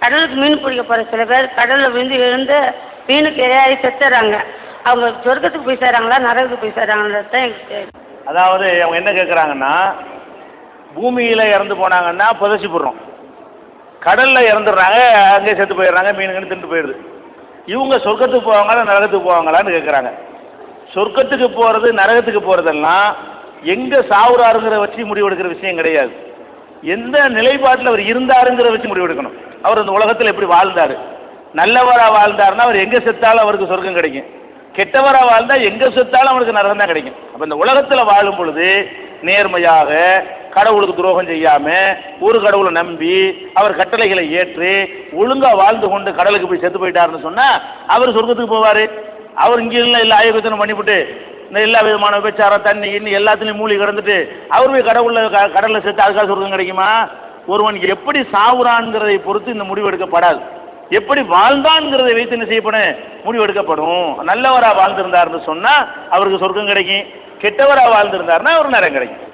கடலுக்கு மீன் பிடிக்க போகிற சில பேர் கடலில் விழுந்து மீனுக்கு இரையாகி செத்துறாங்க. அவங்க சொர்க்கத்துக்கு போய் சேர்றாங்களா நரகத்துக்கு போய் சேர்றாங்கன்றது தான் எங்களுக்கு. அதாவது அவங்க என்ன கேட்குறாங்கன்னா, பூமியில் இறந்து போனாங்கன்னா புதைச்சி போடுறோம், கடலில் இறந்துடுறாங்க, அங்கேயே செத்து போயிடுறாங்க, மீனுங்கன்னு தின்ட்டு போயிடுது. இவங்க சொர்க்கத்துக்கு போவாங்களா நரகத்துக்கு போவாங்களான்னு கேட்குறாங்க. சொர்க்கத்துக்கு போகிறது நரகத்துக்கு போகிறதெல்லாம் எங்கே சாவுறாருங்கிற வச்சு முடிவெடுக்கிற விஷயம் கிடையாது. எந்த நிலைப்பாட்டில் அவர் இருந்தாருங்கிற வச்சு முடிவெடுக்கணும். அவர் இந்த உலகத்தில் எப்படி வாழ்ந்தார், நல்லவராக வாழ்ந்தாருன்னா அவர் எங்கே செத்தாலும் அவருக்கு சொர்க்கம் கிடைக்கும், கெட்டவராக வாழ்ந்தால் எங்கே செத்தாலும் அவருக்கு நரகம் தான் கிடைக்கும். அப்போ இந்த உலகத்தில் வாழும் பொழுது நேர்மையாக கடவுளுக்கு துரோகம் செய்யாமல் ஒரு கடவுளை நம்பி அவர் கட்டளைகளை ஏற்று ஒழுங்காக வாழ்ந்து கொண்டு கடலுக்கு போய் செத்து போயிட்டாருன்னு சொன்னால் அவர் சொர்க்கத்துக்கு போவார். அவர் இங்கே இல்லை ஆயுதத்தனம் பண்ணிவிட்டு இந்த எல்லா விதமான விபச்சாரம் தண்ணி இன்னும் எல்லாத்துலேயும் மூழ்கி கிடந்துட்டு அவர் போய் கடலில் செத்து அதுக்காக சொர்க்கம் கிடைக்குமா? ஒருவன் எப்படி சாவுறான்ங்கிறதை பொறுத்து இந்த முடிவு எடுக்கப்படாது. எப்படி வாழ்ந்தான்ங்கிறதை வைத்து என்ன செய்யப்படும், முடிவு எடுக்கப்படும். நல்லவராக வாழ்ந்திருந்தாருன்னு சொன்னால் அவருக்கு சொர்க்கம் கிடைக்கும், கெட்டவராக வாழ்ந்திருந்தாருன்னா அவருக்கு நரகம் கிடைக்கும்.